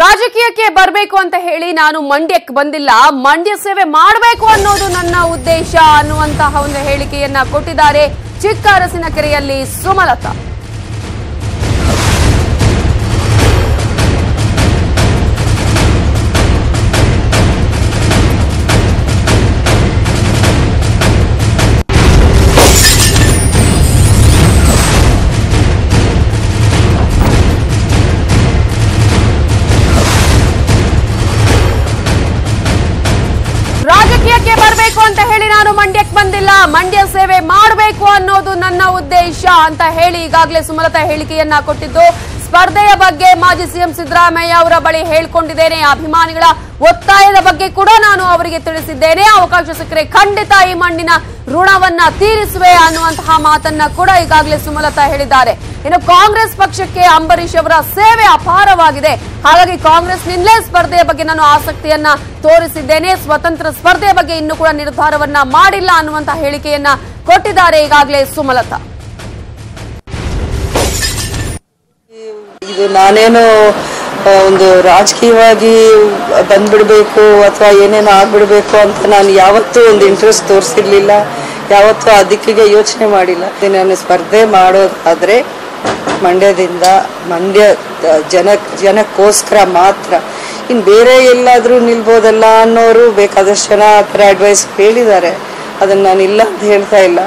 ರಾಜಕೀಯಕ್ಕೆ ಬರಬೇಕು ಅಂತ ಹೇಳಿ ನಾನು ಮಂಡ್ಯಕ್ಕೆ ಬಂದಿಲ್ಲ, ಮಂಡ್ಯ ಸೇವೆ ಮಾಡಬೇಕು ಅನ್ನೋದು ನನ್ನ ಉದ್ದೇಶ ಅನ್ನುವಂತಹ ಒಂದು ಹೇಳಿಕೆಯನ್ನ ಕೊಟ್ಟಿದ್ದಾರೆ ಚಿಕ್ಕ ಅರಸಿನಕೆರೆಯಲ್ಲಿ ಸುಮಲತಾ. ರಾಜಕೀಯಕ್ಕೆ ಬರಬೇಕು ಅಂತ ಹೇಳಿ ನಾನು ಮಂಡ್ಯಕ್ಕೆ ಬಂದಿಲ್ಲ, ಮಂಡ್ಯ ಸೇವೆ ಮಾಡಬೇಕು ಅನ್ನೋದು ನನ್ನ ಉದ್ದೇಶ ಅಂತ ಹೇಳಿ ಈಗಾಗಲೇ ಸುಮಲತಾ ಹೇಳಿಕೆಯನ್ನ ಕೊಟ್ಟಿದ್ದು. ಸ್ಪರ್ಧೆಯ ಬಗ್ಗೆ ಮಾಜಿ ಸಿಎಂ ಸಿದ್ದರಾಮಯ್ಯ ಅವರ ಬಳಿ ಹೇಳಿಕೊಂಡಿದ್ದೇನೆ, ಅಭಿಮಾನಿಗಳ ಒತ್ತಾಯದ ಬಗ್ಗೆ ಕೂಡ ನಾನು ಅವರಿಗೆ ತಿಳಿಸಿದ್ದೇನೆ, ಅವಕಾಶ ಸಿಕ್ಕರೆ ಖಂಡಿತ ಈ ಮಣ್ಣಿನ ಋಣವನ್ನ ತೀರಿಸುವೆ ಅನ್ನುವಂತಹ ಮಾತನ್ನ ಕೂಡ ಈಗಾಗಲೇ ಸುಮಲತಾ ಹೇಳಿದ್ದಾರೆ. ಇನ್ನು ಕಾಂಗ್ರೆಸ್ ಪಕ್ಷಕ್ಕೆ ಅಂಬರೀಶ್ ಅವರ ಸೇವೆ ಅಪಾರವಾಗಿದೆ, ಹಾಗಾಗಿ ಕಾಂಗ್ರೆಸ್ನಿಂದಲೇ ಸ್ಪರ್ಧೆಯ ಬಗ್ಗೆ ನಾನು ಆಸಕ್ತಿಯನ್ನ ತೋರಿಸಿದ್ದೇನೆ, ಸ್ವತಂತ್ರ ಸ್ಪರ್ಧೆಯ ಬಗ್ಗೆ ಇನ್ನೂ ಕೂಡ ನಿರ್ಧಾರವನ್ನ ಮಾಡಿಲ್ಲ ಅನ್ನುವಂತಹ ಹೇಳಿಕೆಯನ್ನ ಕೊಟ್ಟಿದ್ದಾರೆ ಈಗಾಗಲೇ ಸುಮಲತಾ. ಇದು ನಾನೇನು ಒಂದು ರಾಜಕೀಯವಾಗಿ ಬಂದ್ಬಿಡ್ಬೇಕು ಅಥವಾ ಏನೇನೋ ಆಗ್ಬಿಡ್ಬೇಕು ಅಂತ ನಾನು ಯಾವತ್ತೂ ಒಂದು ಇಂಟ್ರೆಸ್ಟ್ ತೋರಿಸಿರ್ಲಿಲ್ಲ, ಯಾವತ್ತೂ ಆ ದಿಕ್ಕಿಗೆ ಯೋಚನೆ ಮಾಡಿಲ್ಲ. ನಾನು ಸ್ಪರ್ಧೆ ಮಾಡೋದಾದ್ರೆ ಮಂಡ್ಯದಿಂದ, ಮಂಡ್ಯ ಜನಕ್ಕೋಸ್ಕರ ಮಾತ್ರ. ಇನ್ನು ಬೇರೆ ಎಲ್ಲಾದರೂ ನಿಲ್ಬೋದಲ್ಲ ಅನ್ನೋರು ಬೇಕಾದಷ್ಟು ಜನ ಆ ಥರ ಅಡ್ವೈಸ್ ಹೇಳಿದ್ದಾರೆ, ಅದನ್ನು ನಾನು ಇಲ್ಲ ಅಂತ ಹೇಳ್ತಾ ಇಲ್ಲ.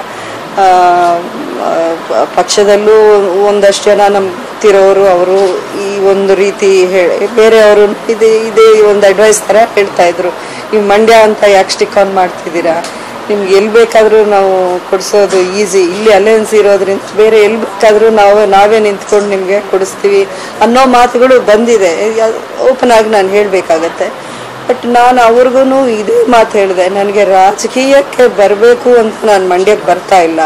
ಪಕ್ಷದಲ್ಲೂ ಒಂದಷ್ಟು ಜನ ನಂಬ್ತಿರೋರು ಅವರು ಈ ಒಂದು ರೀತಿ ಹೇಳಿ ಬೇರೆಯವರು ಇದೇ ಒಂದು ಅಡ್ವೈಸ್ ಥರ ಹೇಳ್ತಾ ಇದ್ರು, ನೀವು ಮಂಡ್ಯ ಅಂತ ಯಾಕೆ ಸ್ಟಿಕ್ ಆನ್ ಮಾಡ್ತಿದ್ದೀರಾ, ನಿಮ್ಗೆ ಎಲ್ಲಿ ಬೇಕಾದರೂ ನಾವು ಕೊಡಿಸೋದು ಈಸಿ, ಇಲ್ಲಿ ಅಲಯನ್ಸ್ ಇರೋದ್ರಿಂದ ಬೇರೆ ಎಲ್ಲಿ ಬೇಕಾದರೂ ನಾವೇ ನಿಂತ್ಕೊಂಡು ನಿಮಗೆ ಕೊಡಿಸ್ತೀವಿ ಅನ್ನೋ ಮಾತುಗಳು ಬಂದಿದೆ. ಓಪನ್ ಆಗಿ ನಾನು ಹೇಳಬೇಕಾಗತ್ತೆ. ಬಟ್ ನಾನು ಅವ್ರಿಗೂ ಇದೇ ಮಾತು ಹೇಳಿದೆ, ನನಗೆ ರಾಜಕೀಯಕ್ಕೆ ಬರಬೇಕು ಅಂತ ನಾನು ಮಂಡ್ಯಕ್ಕೆ ಬರ್ತಾ ಇಲ್ಲ,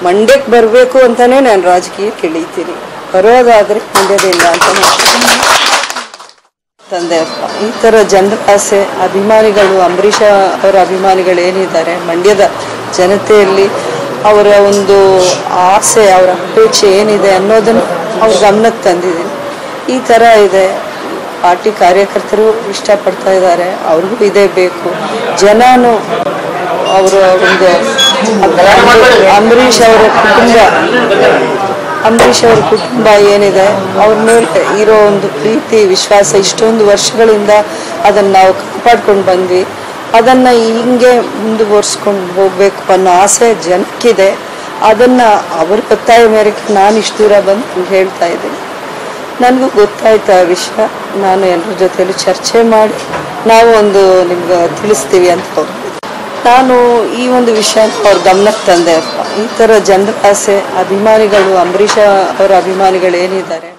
ಮಂಡ್ಯಕ್ಕೆ ಬರಬೇಕು ಅಂತಲೇ ನಾನು ರಾಜಕೀಯಕ್ಕೆ ಇಳಿತೀನಿ, ಬರೋದಾದರೆ ಮಂಡ್ಯದಿಂದ ಅಂತ ತಂದೆ ಅಪ್ಪ. ಈ ಥರ ಜನರ ಆಸೆ, ಅಭಿಮಾನಿಗಳು, ಅಂಬರೀಷ ಅವರ ಅಭಿಮಾನಿಗಳು ಏನಿದ್ದಾರೆ ಮಂಡ್ಯದ ಜನತೆಯಲ್ಲಿ, ಅವರ ಒಂದು ಆಸೆ, ಅವರ ಅಪೇಕ್ಷೆ ಏನಿದೆ ಅನ್ನೋದನ್ನು ಅವ್ರ ಗಮನಕ್ಕೆ ತಂದಿದ್ದೀನಿ. ಈ ಥರ ಇದೆ, ಪಾರ್ಟಿ ಕಾರ್ಯಕರ್ತರು ಇಷ್ಟಪಡ್ತಾ ಇದ್ದಾರೆ, ಅವ್ರಿಗೂ ಇದೇ ಬೇಕು. ಜನನು ಅವರ ಒಂದು ಅಂಬರೀಷ್ ಅವರ ಕುಟುಂಬ ಏನಿದೆ ಅವ್ರ ಮೇಲೆ ಇರೋ ಒಂದು ಪ್ರೀತಿ ವಿಶ್ವಾಸ, ಇಷ್ಟೊಂದು ವರ್ಷಗಳಿಂದ ಅದನ್ನು ನಾವು ಕಾಪಾಡ್ಕೊಂಡು ಬಂದ್ವಿ, ಅದನ್ನು ಹಿಂಗೆ ಮುಂದುವರ್ಸ್ಕೊಂಡು ಹೋಗಬೇಕು ಅನ್ನೋ ಆಸೆ ಜನಕ್ಕಿದೆ. ಅದನ್ನು ಅವ್ರ ಒತ್ತಾಯ ಮೇರೆಗೆ ನಾನು ಇಷ್ಟು ದೂರ ಬಂದು ಹೇಳ್ತಾ ಇದ್ದೀನಿ. ನನಗೂ ಗೊತ್ತಾಯ್ತು ಆ ವಿಷಯ, ನಾನು ಎಲ್ಲರ ಜೊತೆಯಲ್ಲಿ ಚರ್ಚೆ ಮಾಡಿ ನಾವು ಒಂದು ನಿಮ್ಗೆ ತಿಳಿಸ್ತೀವಿ ಅಂತ ನಾನು ಈ ಒಂದು ವಿಷಯ ಅವ್ರ ಗಮನಕ್ಕೆ ತಂದೆ ಅಪ್ಪ. ಈ ಥರ ಜನರ ಆಸೆ, ಅಭಿಮಾನಿಗಳು, ಅಂಬರೀಷ ಅವರ ಅಭಿಮಾನಿಗಳು ಏನಿದ್ದಾರೆ